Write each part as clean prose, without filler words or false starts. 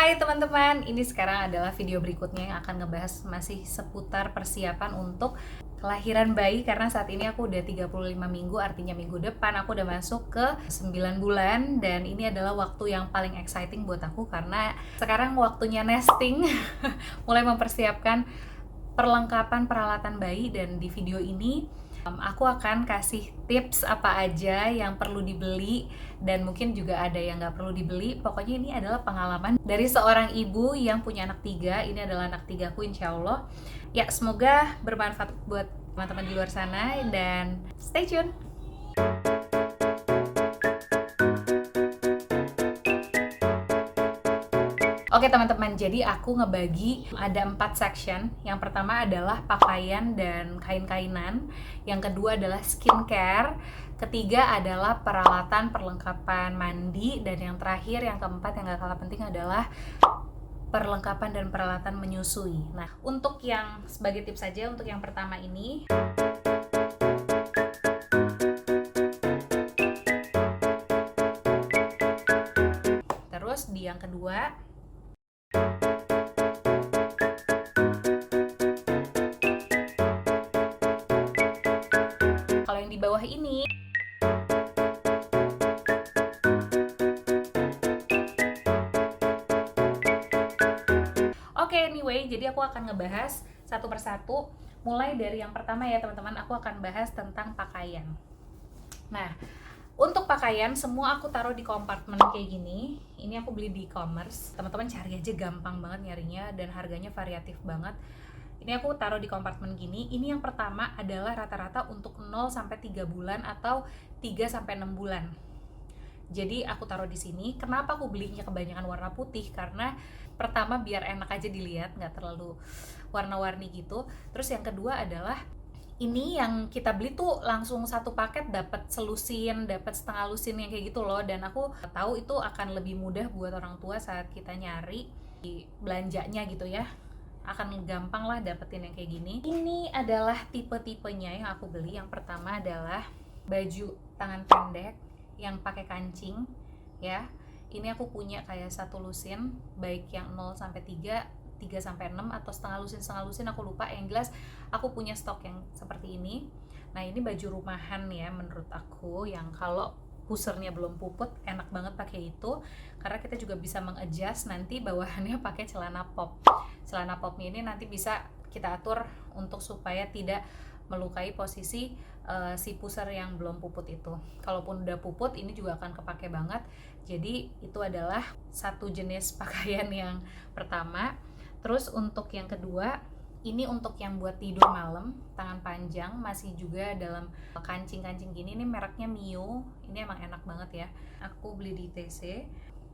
Hai teman-teman, ini sekarang adalah video berikutnya yang akan ngebahas masih seputar persiapan untuk kelahiran bayi. Karena saat ini aku udah 35 minggu, artinya minggu depan aku udah masuk ke 9 bulan. Dan ini adalah waktu yang paling exciting buat aku karena sekarang waktunya nesting. Mulai mempersiapkan perlengkapan peralatan bayi. Dan di video ini aku akan kasih tips apa aja yang perlu dibeli dan mungkin juga ada yang nggak perlu dibeli. Pokoknya ini adalah pengalaman dari seorang ibu yang punya anak 3. Ini adalah anak 3ku insya Allah. Ya, semoga bermanfaat buat teman-teman di luar sana dan stay tune. Oke teman-teman, jadi aku ngebagi ada 4 section. Yang pertama adalah pakaian dan kain-kainan. Yang kedua adalah skincare. Ketiga adalah peralatan perlengkapan mandi. Dan yang terakhir, yang keempat yang gak kalah penting adalah perlengkapan dan peralatan menyusui. Nah, untuk yang sebagai tips saja, untuk yang pertama ini, terus di yang kedua, kalau yang di bawah ini, oke, anyway, jadi aku akan ngebahas satu persatu. Mulai dari yang pertama ya teman-teman, aku akan bahas tentang pakaian. Nah, untuk pakaian semua aku taruh di kompartemen kayak gini. Ini aku beli di e-commerce. Teman-teman cari aja, gampang banget nyarinya dan harganya variatif banget. Ini aku taruh di kompartemen gini. Ini yang pertama adalah rata-rata untuk 0 sampai 3 bulan atau 3 sampai 6 bulan. Jadi aku taruh di sini. Kenapa aku belinya kebanyakan warna putih? Karena pertama biar enak aja dilihat, nggak terlalu warna-warni gitu. Terus yang kedua adalah ini yang kita beli tuh langsung satu paket dapat selusin, dapat setengah lusin yang kayak gitu loh. Dan aku tahu itu akan lebih mudah buat orang tua saat kita nyari di belanjanya gitu ya. Akan gampang lah dapetin yang kayak gini. Ini adalah tipe-tipenya yang aku beli. Yang pertama adalah baju tangan pendek yang pakai kancing ya. Ini aku punya kayak satu lusin, baik yang 0 sampai 3, 3 sampai 6 atau setengah lusin aku lupa. Yang jelas aku punya stok yang seperti ini. Nah, ini baju rumahan ya menurut aku, yang kalau pusernya belum puput enak banget pakai itu karena kita juga bisa mengadjust nanti bawahannya pakai celana pop. Celana popnya ini nanti bisa kita atur untuk supaya tidak melukai posisi si puser yang belum puput itu. Kalaupun udah puput ini juga akan kepake banget. Jadi itu adalah satu jenis pakaian yang pertama. Terus untuk yang kedua, ini untuk yang buat tidur malam, tangan panjang, masih juga dalam kancing-kancing gini. Ini mereknya Mio. Ini emang enak banget ya. Aku beli di ITC.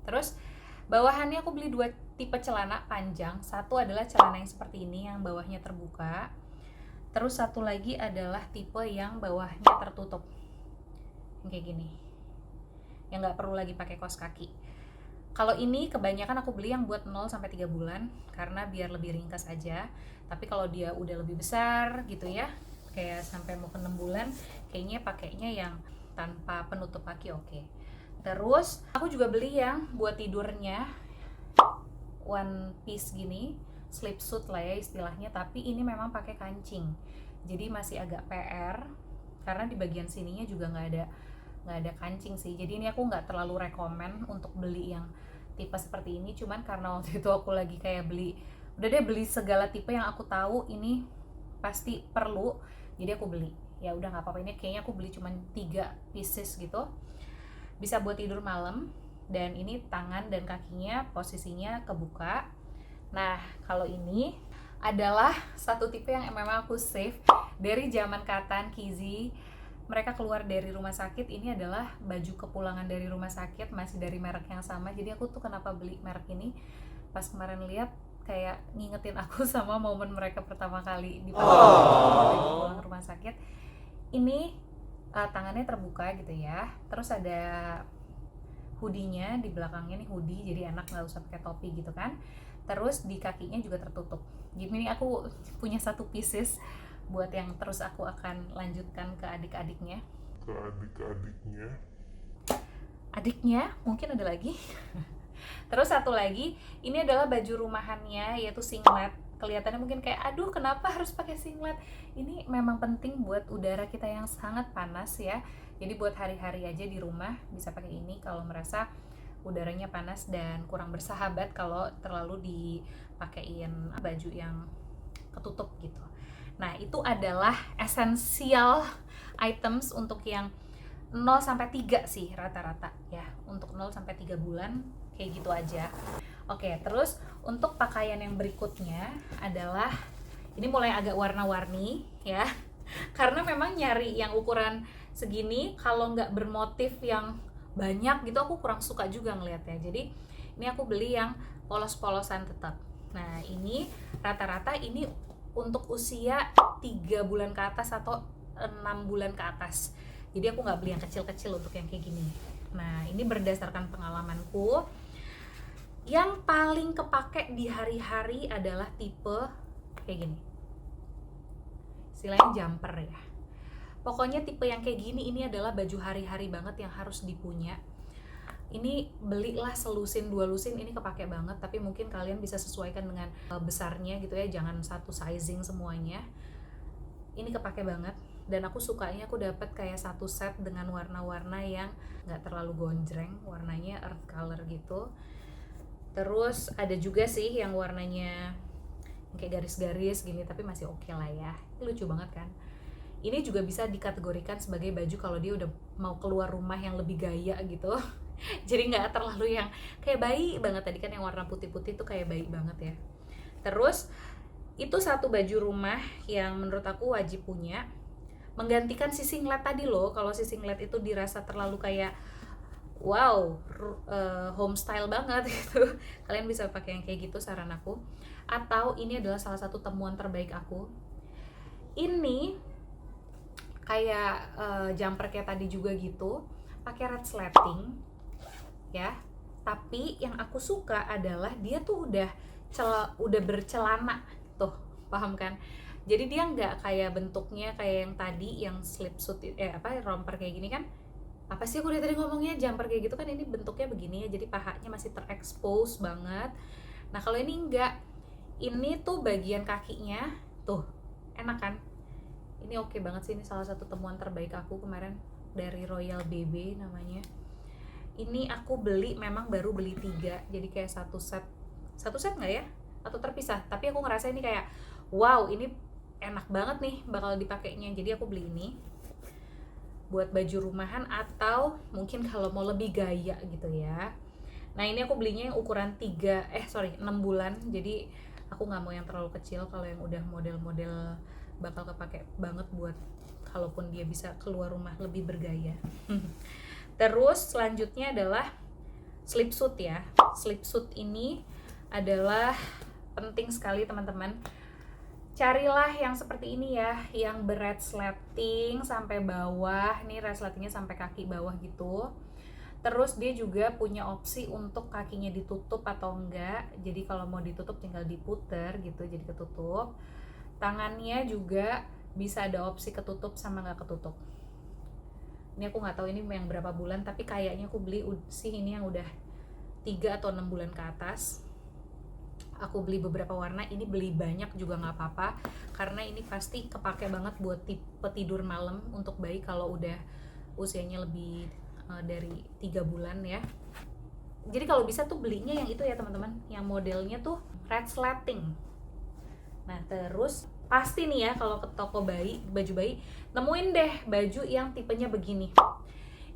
Terus bawahannya aku beli 2 tipe celana panjang. Satu adalah celana yang seperti ini yang bawahnya terbuka. Terus satu lagi adalah tipe yang bawahnya tertutup. Yang kayak gini. Yang nggak perlu lagi pakai kaos kaki. Kalau ini kebanyakan aku beli yang buat 0 sampai 3 bulan karena biar lebih ringkas aja. Tapi kalau dia udah lebih besar gitu ya, kayak sampai mau ke 6 bulan, kayaknya pakainya yang tanpa penutup kaki oke. Terus aku juga beli yang buat tidurnya one piece gini, sleep suit lah ya istilahnya, tapi ini memang pakai kancing. Jadi masih agak PR karena di bagian sininya juga nggak ada kancing sih. Jadi ini aku nggak terlalu rekomen untuk beli yang tipe seperti ini, cuman karena waktu itu aku lagi kayak beli segala tipe yang aku tahu ini pasti perlu, jadi aku beli. Ya udah nggak apa-apa, ini kayaknya aku beli cuman 3 pieces gitu. Bisa buat tidur malam, dan ini tangan dan kakinya posisinya kebuka. Nah, kalau ini adalah satu tipe yang memang aku save dari zaman Katan, Kizi. Mereka keluar dari rumah sakit, ini adalah baju kepulangan dari rumah sakit, masih dari merek yang sama. Jadi aku tuh kenapa beli merek ini, pas kemarin lihat kayak ngingetin aku sama momen mereka pertama kali di pulang rumah sakit. Ini tangannya terbuka gitu ya, terus ada hoodie-nya di belakangnya nih, hoodie jadi enak, nggak usah pakai topi gitu kan. Terus di kakinya juga tertutup. Jadi ini aku punya satu pieces buat yang terus aku akan lanjutkan ke adik-adiknya. Adiknya mungkin ada lagi. Terus satu lagi, ini adalah baju rumahannya, yaitu singlet. Kelihatannya mungkin kayak, aduh kenapa harus pakai singlet? Ini memang penting buat udara kita yang sangat panas ya. Jadi buat hari-hari aja di rumah bisa pakai ini kalau merasa udaranya panas dan kurang bersahabat kalau terlalu dipakein baju yang ketutup gitu. Nah, itu adalah essential items untuk yang 0 sampai 3 sih rata-rata ya. Untuk 0 sampai 3 bulan kayak gitu aja. Oke, terus untuk pakaian yang berikutnya adalah ini mulai agak warna-warni ya. Karena memang nyari yang ukuran segini kalau nggak bermotif yang banyak gitu aku kurang suka juga ngeliatnya. Jadi ini aku beli yang polos-polosan tetap. Nah, ini rata-rata ini untuk usia 3 bulan ke atas atau 6 bulan ke atas. Jadi aku nggak beli yang kecil-kecil untuk yang kayak gini. Nah, ini berdasarkan pengalamanku, yang paling kepake di hari-hari adalah tipe kayak gini, istilahnya jumper ya. Pokoknya tipe yang kayak gini ini adalah baju hari-hari banget yang harus dipunya. Ini belilah selusin 2 lusin, ini kepake banget, tapi mungkin kalian bisa sesuaikan dengan besarnya gitu ya, jangan satu sizing semuanya. Ini kepake banget dan aku sukanya aku dapat kayak satu set dengan warna-warna yang nggak terlalu gonjreng, warnanya earth color gitu. Terus ada juga sih yang warnanya kayak garis-garis gini, tapi masih oke lah ya. Ini lucu banget kan. Ini juga bisa dikategorikan sebagai baju kalau dia udah mau keluar rumah yang lebih gaya gitu. Jadi nggak terlalu yang kayak bayi banget, tadi kan yang warna putih-putih tuh kayak bayi banget ya. Terus itu satu baju rumah yang menurut aku wajib punya, menggantikan si singlet tadi loh. Kalau si singlet itu dirasa terlalu kayak wow, home style banget gitu, kalian bisa pakai yang kayak gitu saran aku. Atau ini adalah salah satu temuan terbaik aku, ini kayak jumper kayak tadi juga gitu, pakai red slating ya, tapi yang aku suka adalah dia tuh udah bercelana tuh, paham kan? Jadi dia nggak kayak bentuknya kayak yang tadi yang slip suit romper kayak gini kan. Apa sih aku dari tadi ngomongnya, jumper kayak gitu kan, ini bentuknya begini ya, jadi pahanya masih terekspos banget. Nah kalau ini enggak, ini tuh bagian kakinya tuh enak kan. Ini oke banget sih, ini salah satu temuan terbaik aku kemarin dari Royal BB namanya. Ini aku beli, memang baru beli 3, jadi kayak satu set nggak ya, atau terpisah, tapi aku ngerasa ini kayak wow, ini enak banget nih bakal dipakainya, jadi aku beli ini buat baju rumahan atau mungkin kalau mau lebih gaya gitu ya. Nah ini aku belinya yang ukuran 6 bulan, jadi aku nggak mau yang terlalu kecil. Kalau yang udah model-model bakal kepake banget buat kalaupun dia bisa keluar rumah lebih bergaya. Terus selanjutnya adalah slipsuit ya. Slipsuit ini adalah penting sekali teman-teman. Carilah yang seperti ini ya, yang red slating sampai bawah. Nih red slatingnya sampai kaki bawah gitu. Terus dia juga punya opsi untuk kakinya ditutup atau enggak. Jadi kalau mau ditutup tinggal diputer gitu, jadi ketutup. Tangannya juga bisa ada opsi ketutup sama nggak ketutup. Ini aku nggak tahu ini yang berapa bulan, tapi kayaknya aku beli sih ini yang udah 3 atau 6 bulan ke atas. Aku beli beberapa warna, ini beli banyak juga nggak apa-apa, karena ini pasti kepake banget buat tipe tidur malam untuk bayi kalau udah usianya lebih dari 3 bulan ya. Jadi kalau bisa tuh belinya yang itu ya teman-teman, yang modelnya tuh red slating. Nah terus pasti nih ya kalau ke toko bayi, baju bayi, nemuin deh baju yang tipenya begini.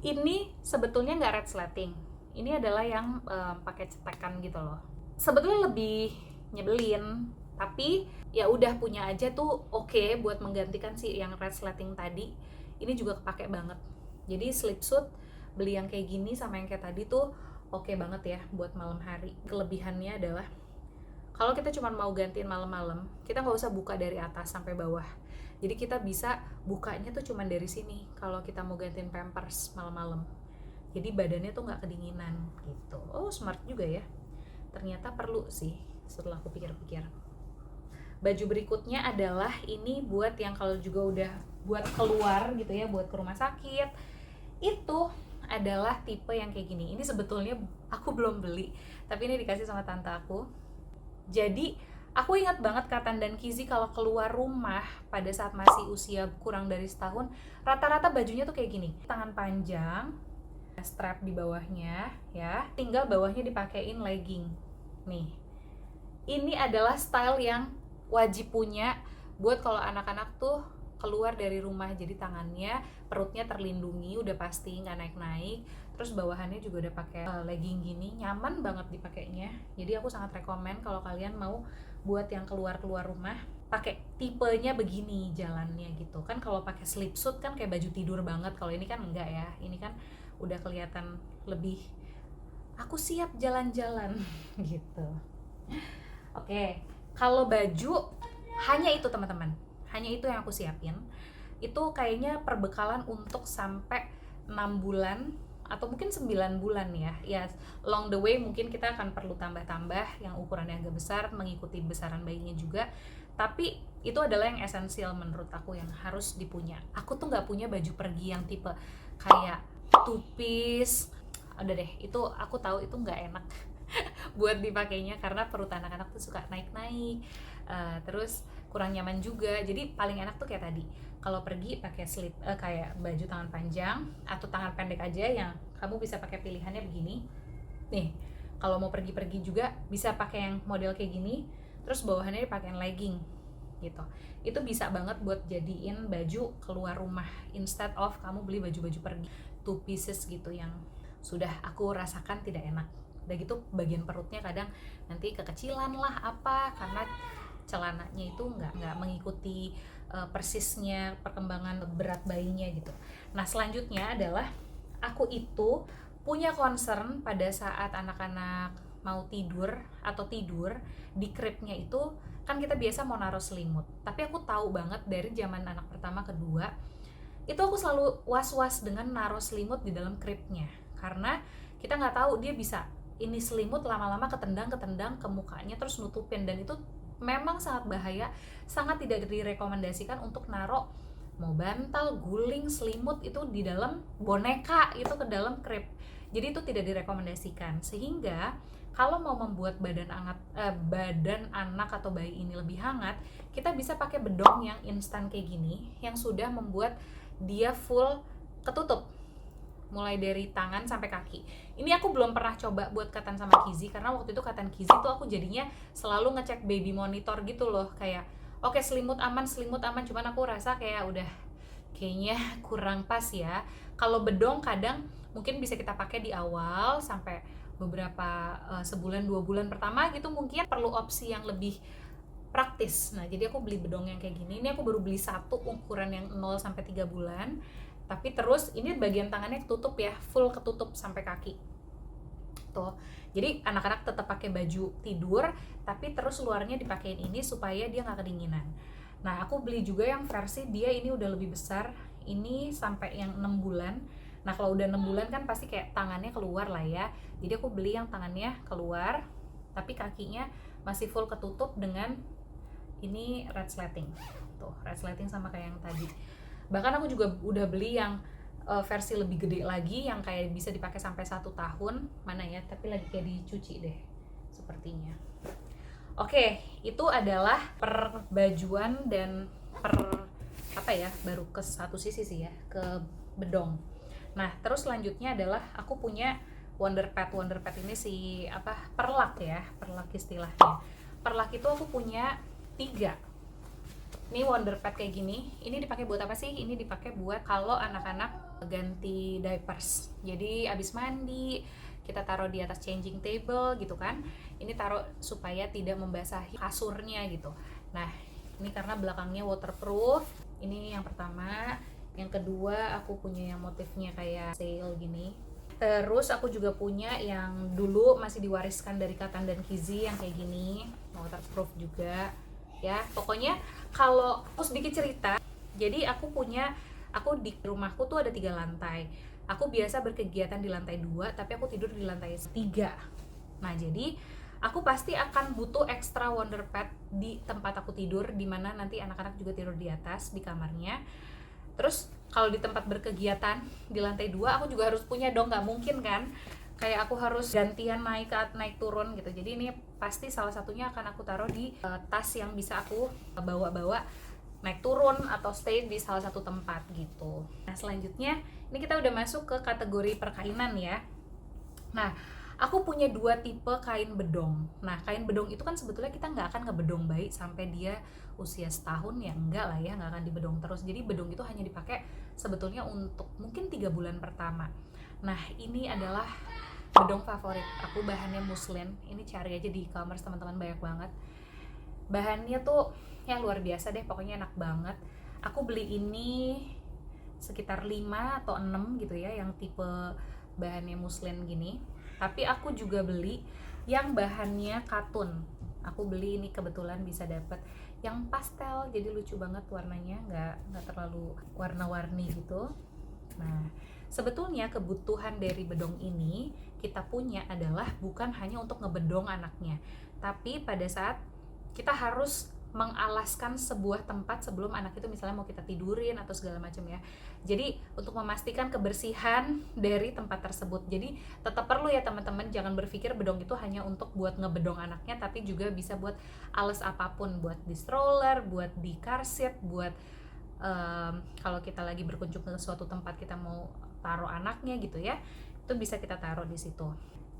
Ini sebetulnya nggak red slating, ini adalah yang pakai cetekan gitu loh. Sebetulnya lebih nyebelin, tapi ya udah punya aja tuh oke buat menggantikan si yang red slating tadi. Ini juga kepake banget. Jadi slipsuit beli yang kayak gini sama yang kayak tadi tuh oke banget ya buat malam hari. Kelebihannya adalah kalau kita cuma mau gantiin malam-malam, kita nggak usah buka dari atas sampai bawah. Jadi kita bisa bukanya tuh cuma dari sini kalau kita mau gantiin pampers malam-malam. Jadi badannya tuh nggak kedinginan gitu. Oh smart juga ya. Ternyata perlu sih setelah aku pikir-pikir. Baju berikutnya adalah ini buat yang kalau juga udah buat keluar gitu ya, buat ke rumah sakit. Itu adalah tipe yang kayak gini. Ini sebetulnya aku belum beli, tapi ini dikasih sama tante aku. Jadi aku ingat banget Katan dan Kizi kalau keluar rumah pada saat masih usia kurang dari setahun, rata-rata bajunya tuh kayak gini, tangan panjang, strap di bawahnya ya, tinggal bawahnya dipakein legging. Nih, ini adalah style yang wajib punya buat kalau anak-anak tuh keluar dari rumah, jadi tangannya, perutnya terlindungi, udah pasti nggak naik-naik, terus bawahannya juga udah pakai legging gini, nyaman banget dipakainya. Jadi aku sangat rekomen kalau kalian mau buat yang keluar rumah, pakai tipenya begini jalannya gitu kan. Kalau pakai slipsuit kan kayak baju tidur banget, kalau ini kan enggak ya, ini kan udah kelihatan lebih aku siap jalan-jalan gitu. Oke, kalau baju hanya itu teman-teman, hanya itu yang aku siapin. Itu kayaknya perbekalan untuk sampai 6 bulan atau mungkin 9 bulan ya. Ya, along the way mungkin kita akan perlu tambah-tambah yang ukurannya agak besar, mengikuti besaran bayinya juga. Tapi itu adalah yang esensial menurut aku yang harus dipunya. Aku tuh nggak punya baju pergi yang tipe kayak two piece. Udah deh, itu aku tahu itu nggak enak buat dipakainya karena perut anak-anak tuh suka naik-naik, terus kurang nyaman juga. Jadi paling enak tuh kayak tadi, kalau pergi pakai slip kayak baju tangan panjang atau tangan pendek aja, yang kamu bisa pakai pilihannya begini nih. Kalau mau pergi-pergi juga bisa pakai yang model kayak gini, terus bawahannya dipakein legging gitu. Itu bisa banget buat jadiin baju keluar rumah instead of kamu beli baju-baju pergi two pieces gitu yang sudah aku rasakan tidak enak. Udah gitu bagian perutnya kadang nanti kekecilan lah apa, karena celananya itu nggak mengikuti persisnya perkembangan berat bayinya gitu. Nah, selanjutnya adalah aku itu punya concern pada saat anak-anak mau tidur atau tidur di cribnya itu kan kita biasa mau naruh selimut. Tapi aku tahu banget dari zaman anak pertama kedua itu aku selalu was-was dengan naruh selimut di dalam cribnya, karena kita nggak tahu dia bisa ini selimut lama-lama ketendang ke mukanya terus nutupin, dan itu memang sangat bahaya, sangat tidak direkomendasikan untuk naruh mau bantal, guling, selimut itu di dalam boneka itu ke dalam crib. Jadi itu tidak direkomendasikan. Sehingga kalau mau membuat badan anak atau bayi ini lebih hangat, kita bisa pakai bedong yang instan kayak gini, yang sudah membuat dia full ketutup mulai dari tangan sampai kaki. Ini aku belum pernah coba buat Katan sama Kizi, karena waktu itu Katan Kizi tuh aku jadinya selalu ngecek baby monitor gitu loh, kayak oke, selimut aman, cuman aku rasa kayak udah kayaknya kurang pas ya. Kalau bedong kadang mungkin bisa kita pakai di awal sampai beberapa sebulan 2 bulan pertama gitu, mungkin perlu opsi yang lebih praktis. Nah, jadi aku beli bedong yang kayak gini. Ini aku baru beli satu ukuran yang 0 sampai 3 bulan. Tapi terus ini bagian tangannya ketutup ya, full ketutup sampai kaki tuh. Jadi anak-anak tetap pakai baju tidur, tapi terus luarnya dipakein ini supaya dia nggak kedinginan. Nah, aku beli juga yang versi dia ini udah lebih besar, ini sampai yang 6 bulan. Nah, kalau udah 6 bulan kan pasti kayak tangannya keluar lah ya. Jadi aku beli yang tangannya keluar tapi kakinya masih full ketutup dengan ini red sleting tuh, red sleting sama kayak yang tadi. Bahkan aku juga udah beli yang versi lebih gede lagi, yang kayak bisa dipakai sampai 1 tahun. Mana ya, tapi lagi kayak dicuci deh sepertinya. Oke, itu adalah perbajuan dan baru ke satu sisi sih ya, ke bedong. Nah, terus selanjutnya adalah aku punya Wonder Pet ini perlak ya, perlak istilahnya. Perlak itu aku punya 3. Ini Wonder Pet kayak gini. Ini dipakai buat apa sih? Ini dipakai buat kalau anak-anak ganti diapers. Jadi abis mandi kita taruh di atas changing table gitu kan. Ini taruh supaya tidak membasahi kasurnya gitu. Nah, ini karena belakangnya waterproof. Ini yang pertama. Yang kedua aku punya yang motifnya kayak sail gini. Terus aku juga punya yang dulu masih diwariskan dari Katan dan Kizi yang kayak gini, waterproof juga. Ya, pokoknya kalau aku sedikit cerita, jadi aku di rumahku tuh ada 3 lantai. Aku biasa berkegiatan di lantai 2, tapi aku tidur di lantai 3. Nah, jadi aku pasti akan butuh extra Wonder Pet di tempat aku tidur, dimana nanti anak-anak juga tidur di atas di kamarnya. Terus kalau di tempat berkegiatan di lantai 2 aku juga harus punya dong, nggak mungkin kan kayak aku harus gantian naik turun gitu. Jadi ini pasti salah satunya akan aku taruh di tas yang bisa aku bawa naik turun atau stay di salah satu tempat gitu. Nah selanjutnya ini kita udah masuk ke kategori perkainan ya. Nah aku punya 2 tipe kain bedong. Nah kain bedong itu kan sebetulnya kita nggak akan ngebedong bayi sampai dia usia setahun ya, enggak lah ya, nggak akan dibedong terus. Jadi bedong itu hanya dipakai sebetulnya untuk mungkin 3 bulan pertama. Nah ini adalah bedong favorit aku, bahannya muslin. Ini cari aja di e-commerce teman-teman, banyak banget. Bahannya tuh ya luar biasa deh, pokoknya enak banget. Aku beli ini sekitar 5 atau 6 gitu ya, yang tipe bahannya muslin gini. Tapi aku juga beli yang bahannya katun. Aku beli ini kebetulan bisa dapet yang pastel, jadi lucu banget warnanya, nggak terlalu warna-warni gitu. Nah, sebetulnya kebutuhan dari bedong ini kita punya adalah bukan hanya untuk ngebedong anaknya, tapi pada saat kita harus mengalaskan sebuah tempat sebelum anak itu misalnya mau kita tidurin atau segala macam ya. Jadi untuk memastikan kebersihan dari tempat tersebut. Jadi tetap perlu ya teman-teman, jangan berpikir bedong itu hanya untuk buat ngebedong anaknya, tapi juga bisa buat alas apapun, buat di stroller, buat di car seat, buat kalau kita lagi berkunjung ke suatu tempat kita mau taruh anaknya gitu ya, itu bisa kita taruh di situ.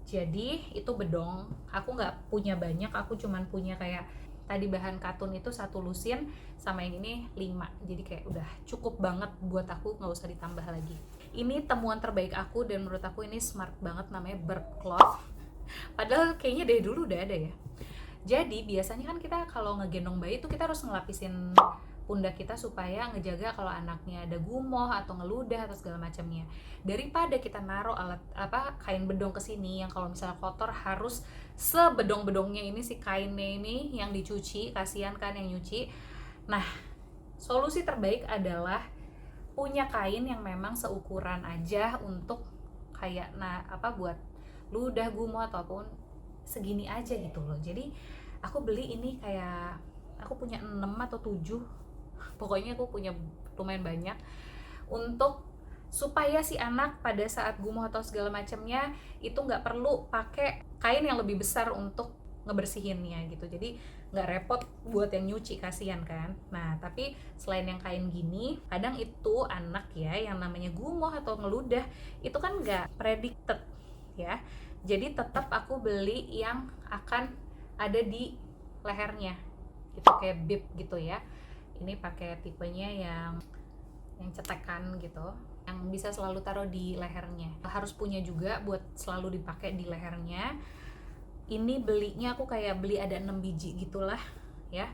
Jadi itu bedong. Aku nggak punya banyak, aku cuman punya kayak tadi bahan katun itu 1 lusin, sama yang ini 5. Jadi kayak udah cukup banget buat aku, nggak usah ditambah lagi. Ini temuan terbaik aku dan menurut aku ini smart banget, namanya Burp Cloth. Padahal kayaknya dari dulu udah ada ya. Jadi biasanya kan kita kalau ngegendong bayi itu kita harus ngelapisin pundak kita supaya ngejaga kalau anaknya ada gumoh atau ngeludah atau segala macamnya. Daripada kita naruh kain bedong ke sini yang kalau misalnya kotor harus sebedong-bedongnya ini si kainnya ini yang dicuci, kasihan kan yang nyuci. Nah, solusi terbaik adalah punya kain yang memang seukuran aja untuk kayak buat ludah, gumoh ataupun segini aja gitu loh. Jadi aku beli ini kayak aku punya 6 atau 7, pokoknya aku punya lumayan banyak, untuk supaya si anak pada saat gumoh atau segala macamnya itu nggak perlu pakai kain yang lebih besar untuk ngebersihinnya gitu. Jadi nggak repot buat yang nyuci, kasihan kan. Nah tapi selain yang kain gini, kadang itu anak ya yang namanya gumoh atau ngeludah itu kan nggak predicted ya. Jadi tetap aku beli yang akan ada di lehernya gitu, kayak bib gitu ya. Ini pakai tipenya yang cetekan gitu, yang bisa selalu taruh di lehernya. Harus punya juga buat selalu dipakai di lehernya. Ini belinya aku kayak beli ada 6 biji gitulah ya.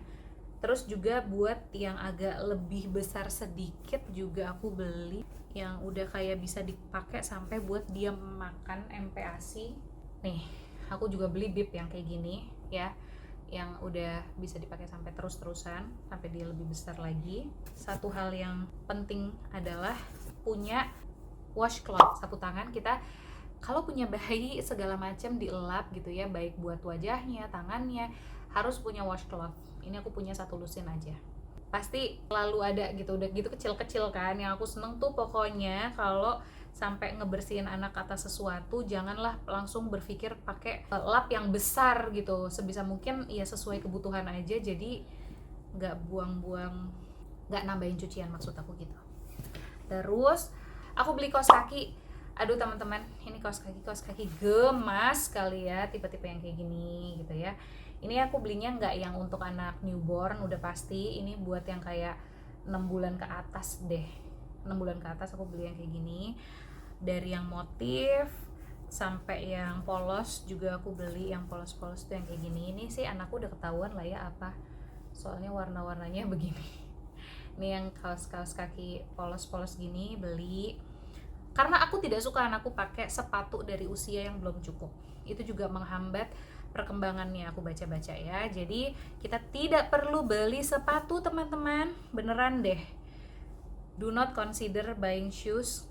Terus juga buat yang agak lebih besar sedikit juga aku beli yang udah kayak bisa dipakai sampai buat dia makan MPASI. Nih, aku juga beli bib yang kayak gini ya, yang udah bisa dipakai sampai terus-terusan sampai dia lebih besar lagi. Satu hal yang penting adalah punya washcloth, sapu tangan. Kita kalau punya bayi segala macam dielap gitu ya, baik buat wajahnya, tangannya, harus punya washcloth. Ini aku punya 1 lusin aja. Pasti selalu ada gitu, udah gitu kecil-kecil kan. Yang aku seneng tuh pokoknya kalau sampai ngebersihin anak atas sesuatu, janganlah langsung berpikir pakai lap yang besar gitu. Sebisa mungkin ya sesuai kebutuhan aja, jadi nggak buang-buang, nggak nambahin cucian maksud aku gitu. Terus aku beli kaos kaki. Aduh teman-teman, ini kaos kaki gemas sekali ya, tipe-tipe yang kayak gini gitu ya. Ini aku belinya nggak yang untuk anak newborn, udah pasti ini buat yang kayak 6 bulan ke atas deh. 6 bulan ke atas aku beli yang kayak gini. Dari yang motif sampai yang polos juga aku beli yang polos-polos tuh yang kayak gini. Ini sih anakku udah ketahuan lah ya apa, soalnya warna-warnanya begini. Ini yang kaos kaki polos-polos gini beli karena aku tidak suka anakku pakai sepatu dari usia yang belum cukup. Itu juga menghambat perkembangannya, aku baca-baca ya. Jadi kita tidak perlu beli sepatu teman-teman, beneran deh. Do not consider buying shoes.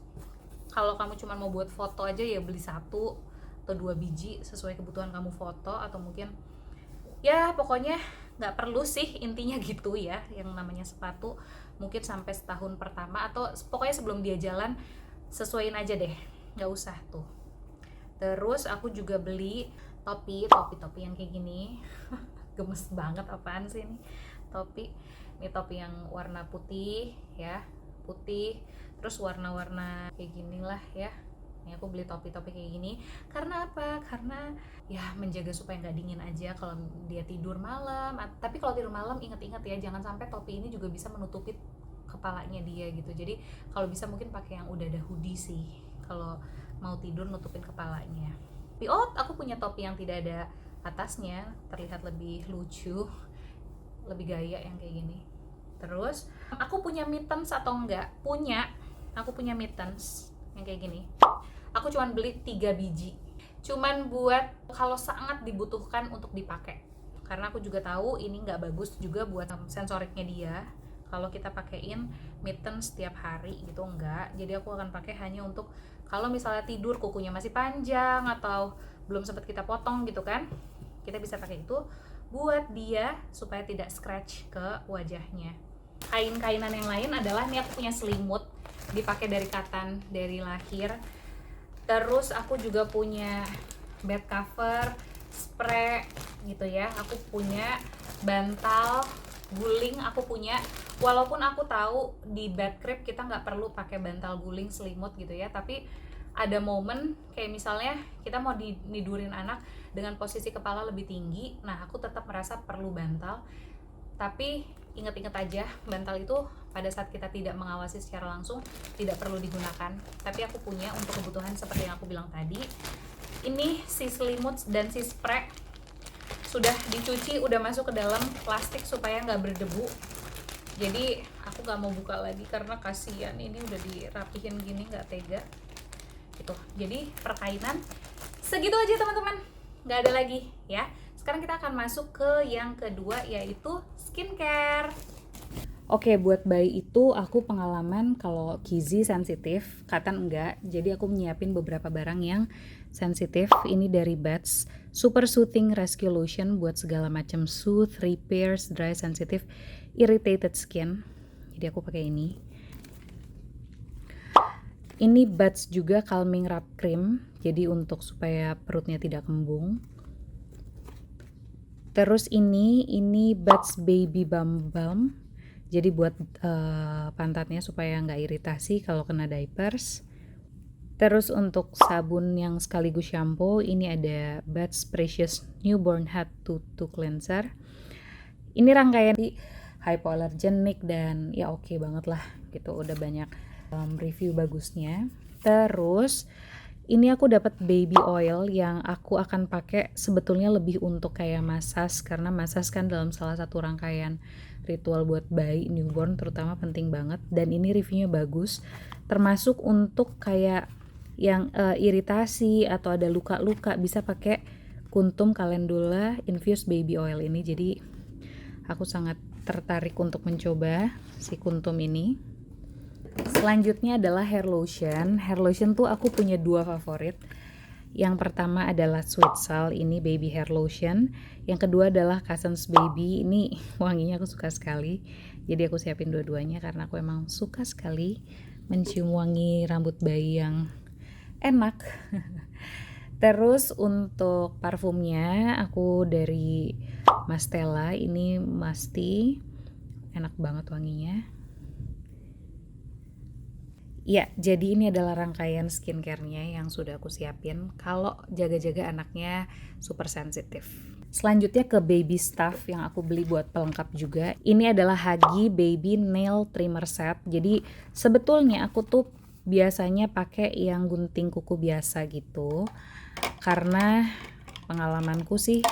Kalau kamu cuma mau buat foto aja ya beli 1 atau 2 biji sesuai kebutuhan kamu foto, atau mungkin ya pokoknya nggak perlu sih intinya gitu ya, yang namanya sepatu mungkin sampai setahun pertama atau pokoknya sebelum dia jalan sesuaiin aja deh, nggak usah tuh. Terus aku juga beli topi yang kayak gini. Gemes banget, apaan sih ini topi. Ini topi yang warna putih ya, putih terus warna-warna kayak gini lah ya. Ini aku beli topi-topi kayak gini karena apa? Karena ya menjaga supaya nggak dingin aja kalau dia tidur malam. Tapi kalau tidur malam inget-inget ya, jangan sampai topi ini juga bisa menutupi kepalanya dia gitu. Jadi kalau bisa mungkin pakai yang udah ada hoodie sih kalau mau tidur nutupin kepalanya. Tapi aku punya topi yang tidak ada atasnya, terlihat lebih lucu, lebih gaya yang kayak gini. Terus aku punya mittens atau enggak? Aku punya mittens yang kayak gini. Aku cuman beli 3 biji, cuman buat kalau sangat dibutuhkan untuk dipakai, karena aku juga tahu ini nggak bagus juga buat sensoriknya dia kalau kita pakein mittens setiap hari gitu, enggak. Jadi aku akan pakai hanya untuk kalau misalnya tidur kukunya masih panjang atau belum sempat kita potong gitu kan, kita bisa pakai itu buat dia supaya tidak scratch ke wajahnya. Kain-kainan yang lain adalah, ini aku punya selimut dipakai dari katan dari lahir. Terus aku juga punya bed cover, spray gitu ya. Aku punya bantal guling, aku punya. Walaupun aku tahu di bed crib kita nggak perlu pakai bantal guling selimut gitu ya, tapi ada momen kayak misalnya kita mau nidurin anak dengan posisi kepala lebih tinggi, nah aku tetap merasa perlu bantal. Tapi ingat-ingat aja, bantal itu pada saat kita tidak mengawasi secara langsung tidak perlu digunakan. Tapi aku punya untuk kebutuhan seperti yang aku bilang tadi. Ini si selimut dan si spray sudah dicuci, udah masuk ke dalam plastik supaya nggak berdebu. Jadi aku nggak mau buka lagi karena kasihan, ini udah dirapihin gini, nggak tega gitu. Jadi perkainan segitu aja teman-teman, nggak ada lagi ya. Sekarang kita akan masuk ke yang kedua, yaitu skincare. Oke, buat bayi itu aku pengalaman kalau Kizi sensitif, Katan enggak. Jadi aku nyiapin beberapa barang yang sensitif. Ini dari Bats Super Soothing Rescue Lotion buat segala macam soothe, repairs, dry, sensitive, irritated skin. Jadi aku pakai ini. Ini Bats juga Calming Wrap Cream. Jadi untuk supaya perutnya tidak kembung. Terus ini Bats Baby Balm. Jadi buat pantatnya supaya nggak iritasi kalau kena diapers. Terus untuk sabun yang sekaligus shampoo, ini ada Bats Precious Newborn Head to Cleanser. Ini rangkaian hypoallergenic dan ya oke banget lah gitu, udah banyak review bagusnya. Terus ini aku dapat baby oil yang aku akan pakai sebetulnya lebih untuk kayak massage, karena massage kan dalam salah satu rangkaian ritual buat bayi newborn terutama penting banget. Dan ini reviewnya bagus, termasuk untuk kayak yang iritasi atau ada luka-luka bisa pakai Kuntum Calendula Infused Baby Oil ini. Jadi aku sangat tertarik untuk mencoba si Kuntum ini. Selanjutnya adalah hair lotion. Hair lotion tuh aku punya 2 favorit. Yang pertama adalah Sweet Salt, ini baby hair lotion. Yang kedua adalah Cousins Baby, ini wanginya aku suka sekali. Jadi aku siapin dua-duanya karena aku emang suka sekali mencium wangi rambut bayi yang enak. Terus untuk parfumnya aku dari Mastela, ini Masti, enak banget wanginya. Ya, jadi ini adalah rangkaian skincare-nya yang sudah aku siapin kalau jaga-jaga anaknya super sensitif. Selanjutnya ke baby stuff yang aku beli buat pelengkap juga. Ini adalah Huggy Baby Nail Trimmer Set. Jadi sebetulnya aku tuh biasanya pakai yang gunting kuku biasa gitu, karena pengalamanku sih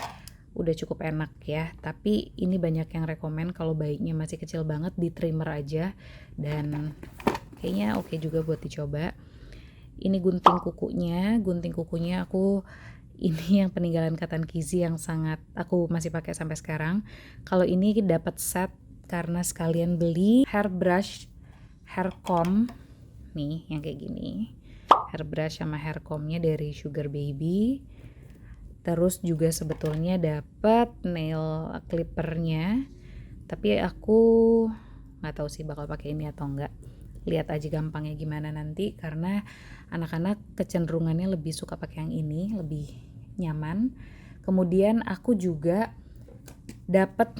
udah cukup enak ya. Tapi ini banyak yang rekomen kalau bayinya masih kecil banget di trimmer aja, dan kayaknya oke juga buat dicoba. Ini gunting kukunya aku ini yang peninggalan Katan Kizi yang sangat aku masih pakai sampai sekarang. Kalau ini dapat set karena sekalian beli hairbrush, hair comb nih yang kayak gini. Hairbrush sama hair combnya dari Sugar Baby. Terus juga sebetulnya dapat nail clippernya, tapi aku nggak tahu sih bakal pakai ini atau enggak. Lihat aja gampangnya gimana nanti, karena anak-anak kecenderungannya lebih suka pakai yang ini, lebih nyaman. Kemudian aku juga dapat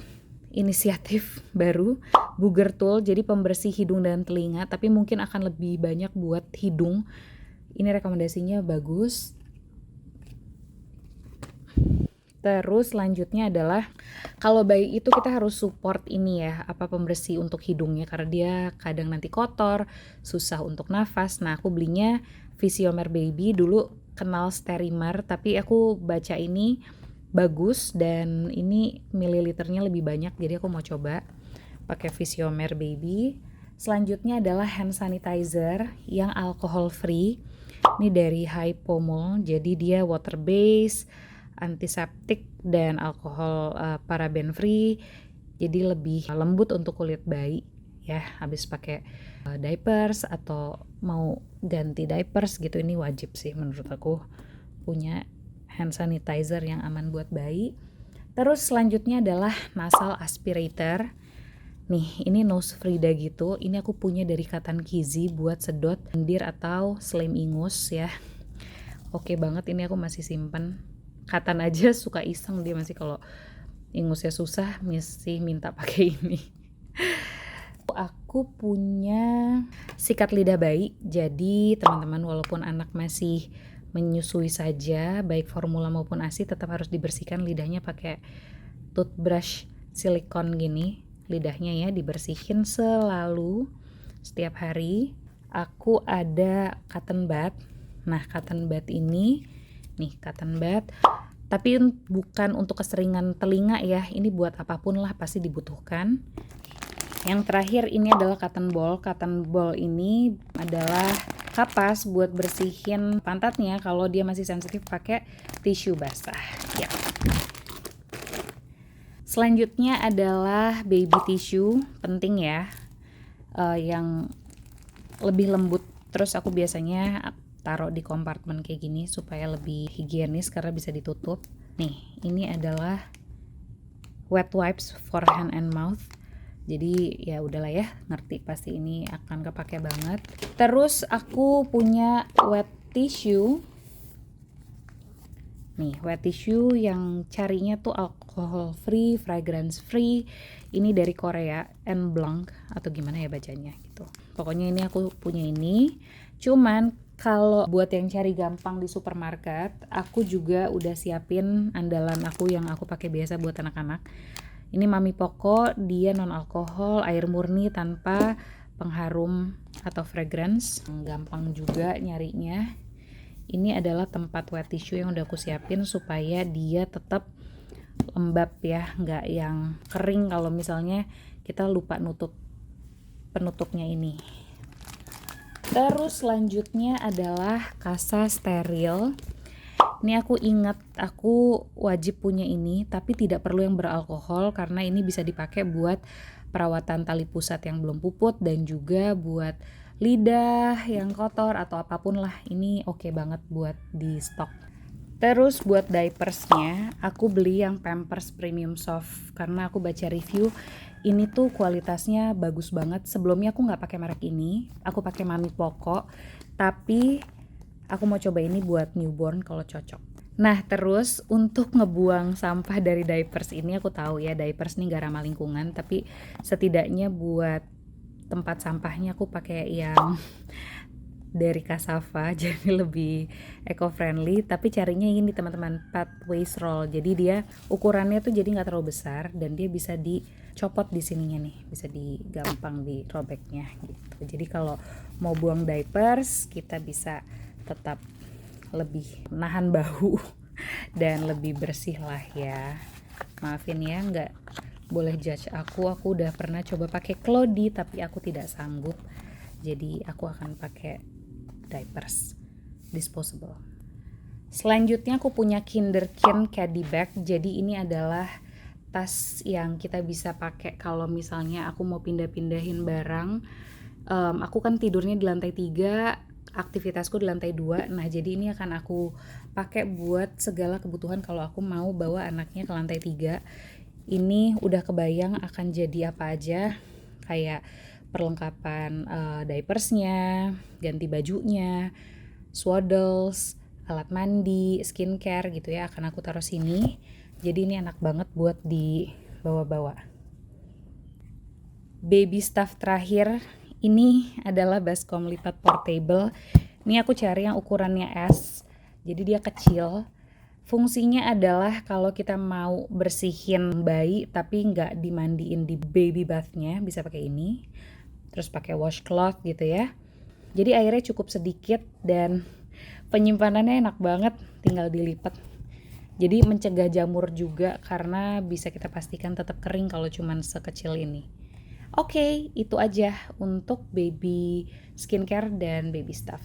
inisiatif baru, Booger Tool, jadi pembersih hidung dan telinga, tapi mungkin akan lebih banyak buat hidung. Ini rekomendasinya bagus. Terus selanjutnya adalah, kalau bayi itu kita harus support ini ya, pembersih untuk hidungnya, karena dia kadang nanti kotor, susah untuk nafas. Nah, aku belinya Physiomer Baby, dulu kenal Sterimar, tapi aku baca ini bagus dan ini mililiternya lebih banyak, jadi aku mau coba pakai Physiomer Baby. Selanjutnya adalah hand sanitizer yang alcohol free. Ini dari Hypomol, jadi dia water based, antiseptik dan alkohol paraben free, jadi lebih lembut untuk kulit bayi ya. Habis pakai diapers atau mau ganti diapers gitu, ini wajib sih menurut aku punya hand sanitizer yang aman buat bayi. Terus selanjutnya adalah nasal aspirator. Nih, ini nose Frida gitu. Ini aku punya dari Katan Kizi buat sedot lendir atau slime ingus ya. Oke banget, ini aku masih simpen. Katan aja suka iseng, dia masih kalau ingusnya susah masih minta pakai ini. Aku punya sikat lidah bayi, jadi teman-teman walaupun anak masih menyusui saja, baik formula maupun ASI, tetap harus dibersihkan lidahnya pakai toothbrush silikon gini. Lidahnya ya dibersihin selalu setiap hari. Aku ada cotton bud. Nah, cotton bud ini nih, cotton bud, tapi bukan untuk keseringan telinga ya, ini buat apapun lah pasti dibutuhkan. Yang terakhir ini adalah cotton ball. Cotton ball ini adalah kapas buat bersihin pantatnya kalau dia masih sensitif pakai tisu basah ya. Selanjutnya adalah baby tissue, penting ya, yang lebih lembut. Terus aku biasanya taruh di kompartemen kayak gini supaya lebih higienis karena bisa ditutup. Nih, ini adalah wet wipes for hand and mouth. Jadi ya udahlah ya, ngerti pasti ini akan kepake banget. Terus aku punya wet tissue. Nih, wet tissue yang carinya tuh alcohol free, fragrance free. Ini dari Korea, En Blanc atau gimana ya bacanya gitu. Pokoknya ini aku punya ini. Cuman kalau buat yang cari gampang di supermarket, aku juga udah siapin andalan aku yang aku pakai biasa buat anak-anak. Ini Mami Poco, dia non alkohol, air murni tanpa pengharum atau fragrance. Gampang juga nyarinya. Ini adalah tempat wet tissue yang udah aku siapin supaya dia tetap lembab ya, nggak yang kering kalau misalnya kita lupa nutup penutupnya ini. Terus selanjutnya adalah kasa steril. Ini aku ingat aku wajib punya ini, tapi tidak perlu yang beralkohol karena ini bisa dipakai buat perawatan tali pusat yang belum puput dan juga buat lidah yang kotor atau apapun lah. Ini oke banget buat di stok. Terus buat diapersnya aku beli yang Pampers Premium Soft karena aku baca review ini tuh kualitasnya bagus banget. Sebelumnya aku nggak pakai merek ini, aku pakai Mami Poco, tapi aku mau coba ini buat newborn kalau cocok. Nah, terus untuk ngebuang sampah dari diapers ini, aku tahu ya diapers ini gak ramah lingkungan, tapi setidaknya buat tempat sampahnya aku pakai yang dari Kasava, jadi lebih eco-friendly. Tapi carinya ini teman-teman, pathways roll. Jadi dia ukurannya tuh jadi nggak terlalu besar dan dia bisa dicopot di sininya nih, bisa gampang dirobeknya gitu. Jadi kalau mau buang diapers, kita bisa tetap lebih nahan bau dan lebih bersih lah ya. Maafin ya, nggak boleh judge aku udah pernah coba pakai Clody tapi aku tidak sanggup. Jadi aku akan pakai diapers disposable. Selanjutnya aku punya Kinderkin Caddy Bag. Jadi ini adalah tas yang kita bisa pakai kalau misalnya aku mau pindah-pindahin barang. Aku kan tidurnya di lantai 3, aktivitasku di lantai 2. Nah, jadi ini akan aku pakai buat segala kebutuhan kalau aku mau bawa anaknya ke lantai 3. Ini udah kebayang akan jadi apa aja, kayak perlengkapan diapersnya, ganti bajunya, swaddles, alat mandi, skincare gitu ya, akan aku taruh sini. Jadi ini enak banget buat dibawa-bawa. Baby stuff terakhir, ini adalah baskom lipat portable. Ini aku cari yang ukurannya S, jadi dia kecil. Fungsinya adalah kalau kita mau bersihin bayi tapi nggak dimandiin di baby bathnya, bisa pakai ini. Terus pakai washcloth gitu ya. Jadi airnya cukup sedikit dan penyimpanannya enak banget, tinggal dilipat. Jadi mencegah jamur juga karena bisa kita pastikan tetap kering kalau cuman sekecil ini. Oke, itu aja untuk baby skincare dan baby stuff.